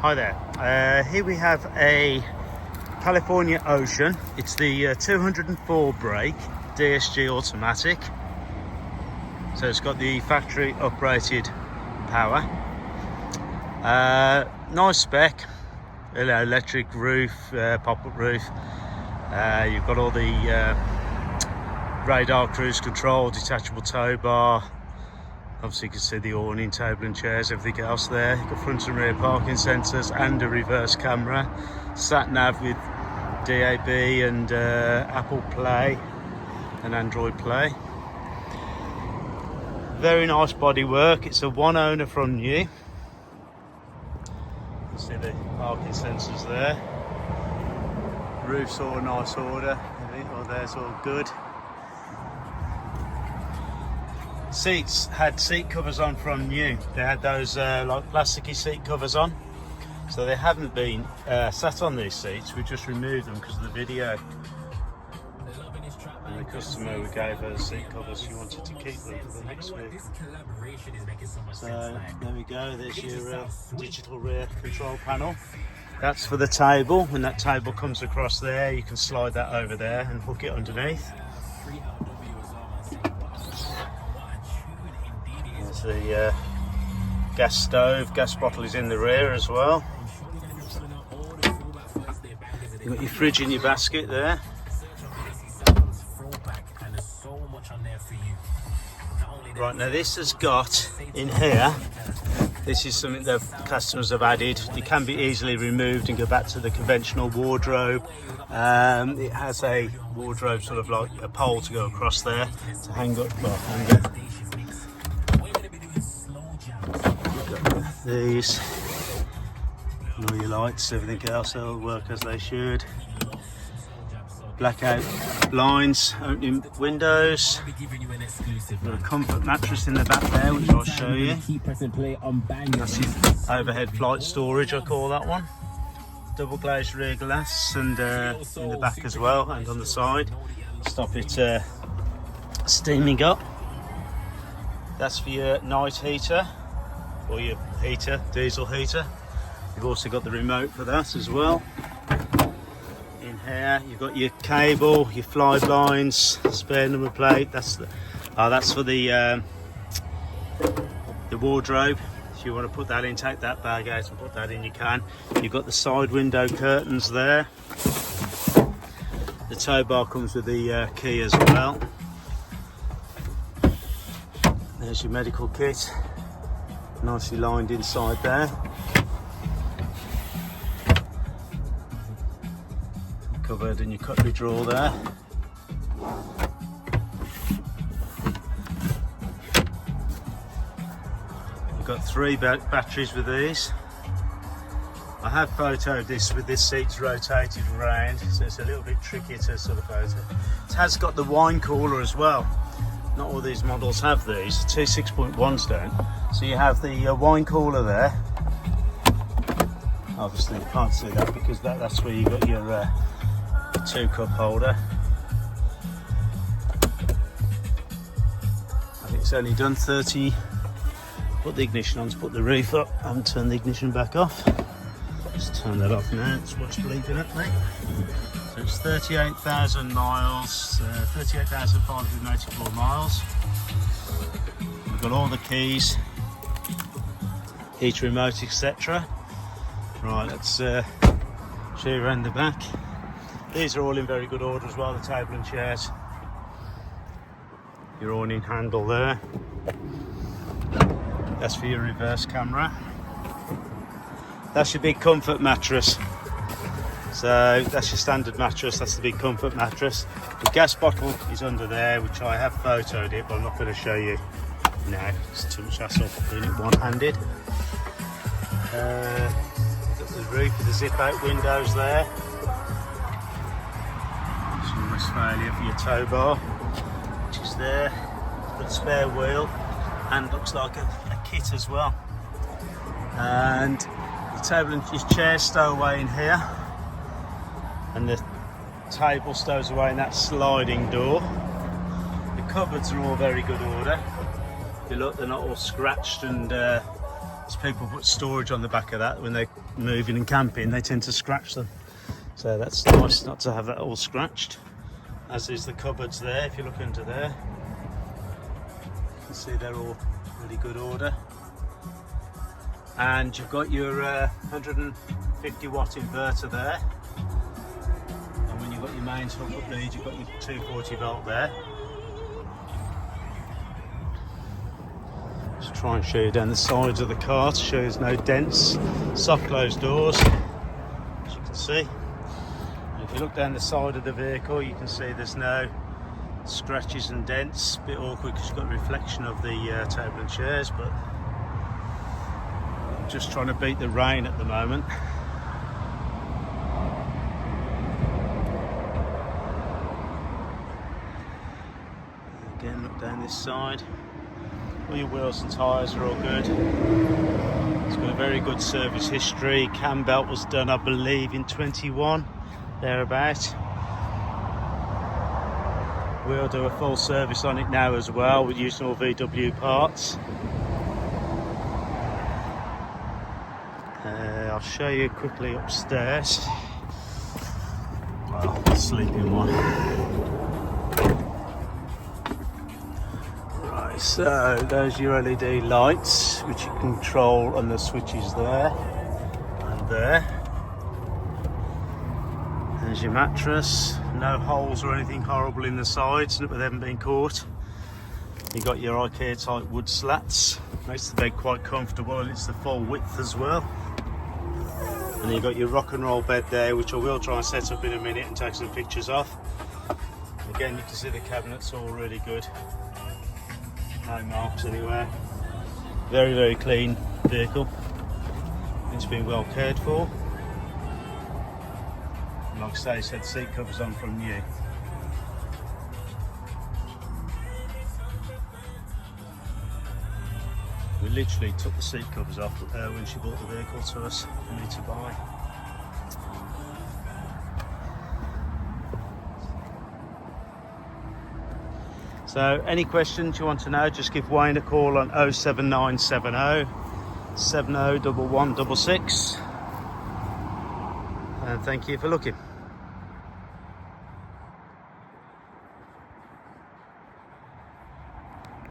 Hi there. Here we have a California Ocean. It's the 204 brake DSG automatic. So it's got the factory uprated power. Nice spec. Electric roof, pop-up roof. You've got all the radar, cruise control, detachable tow bar. Obviously you can see the awning, table and chairs, everything else there. You've got front and rear parking sensors and a reverse camera. Sat nav with DAB and Apple Play and Android Play. Very nice bodywork. It's a one owner from new. You can see the parking sensors there. Roof's all nice order. Oh, there's all good. Seats had seat covers on from new. They had those like plasticky seat covers on, so they haven't been sat on these seats. We just removed them because of the video. And the customer, we gave her the seat covers. She wanted to keep them for the next vehicle. So there we go. There's your digital rear control panel. That's for the table. When that table comes across there, you can slide that over there and hook it underneath. There's the gas stove. Gas bottle is in the rear as well. You've got your fridge in your basket there. Right, now this has got in here, this is something that customers have added. It can be easily removed and go back to the conventional wardrobe. It has a wardrobe, sort of like a pole to go across there to hang up, well, hanger. These, and all your lights, everything else will work as they should. Blackout blinds, opening windows. Got a comfort mattress in the back there, which I'll show you. That's your overhead flight storage, I call that one. Double glazed rear glass, and in the back as well, and on the side. Stop it steaming up. That's for your night heater, or your heater, diesel heater. You've also got the remote for that as well. In here you've got your cable, your fly blinds, spare number plate. That's for the wardrobe. If you want to put that in, take that bag out and put that in, you can. You've got the side window curtains there. The tow bar comes with the key as well. There's your medical kit, nicely lined inside there. Covered in your cutlery drawer there. You've got 3 batteries with these. I have photoed this with this seats rotated around, so it's a little bit tricky to sort of photo. It has got the wine cooler as well. Not all these models have these. 2 6.1s don't. So you have the wine cooler there. Obviously you can't see that because that's where you got your 2-cup holder. I think it's only done 30. Put the ignition on to put the roof up and turn the ignition back off. Just turn that off now. It's what's bleeping at me. So it's 38,000 miles, 38,584 miles. We've got all the keys, heater remote, etc. Right, let's show you around the back. These are all in very good order as well, the table and chairs. Your awning handle there. That's for your reverse camera. That's your big comfort mattress. So that's your standard mattress, that's the big comfort mattress. The gas bottle is under there, which I have photoed it, but I'm not going to show you now. It's too much hassle doing it one-handed. Got the roof with the zip-out windows there. Some Westphalia for your tow bar, which is there. Got a spare wheel, and looks like a kit as well. And the table and your chair stow away in here. And the table stows away in that sliding door. The cupboards are all very good order. If you look, they're not all scratched and as people put storage on the back of that when they're moving and camping, they tend to scratch them. So that's nice not to have that all scratched. As is the cupboards there, if you look under there. You can see they're all really good order. And you've got your 150 watt inverter there. And when you've got your mains hookup lead, you've got your 240 volt there. Just try and show you down the sides of the car to show there's no dents. Soft closed doors, as you can see. And if you look down the side of the vehicle, you can see there's no scratches and dents. A bit awkward because you've got a reflection of the table and chairs, but I'm just trying to beat the rain at the moment. Again, look down this side. All your wheels and tyres are all good. It's got a very good service history. Cam belt was done, I believe, in 21, thereabout. We'll do a full service on it now as well with using all VW parts. I'll show you quickly upstairs. Well, sleeping one. Right, so those are your LED lights, which you control on the switches there and there. There's your mattress. No holes or anything horrible in the sides, but they haven't been caught. You got your IKEA type wood slats. Makes the bed quite comfortable, and it's the full width as well. And you've got your rock and roll bed there, which I will try and set up in a minute and take some pictures of. Again, you can see the cabinets all really good. No marks anywhere. Very, very clean vehicle. It's been well cared for. And like I say, it's had seat covers on from new. We literally took the seat covers off when she bought the vehicle to us for me to buy. So any questions you want to know, just give Wayne a call on 07970 701166. And thank you for looking.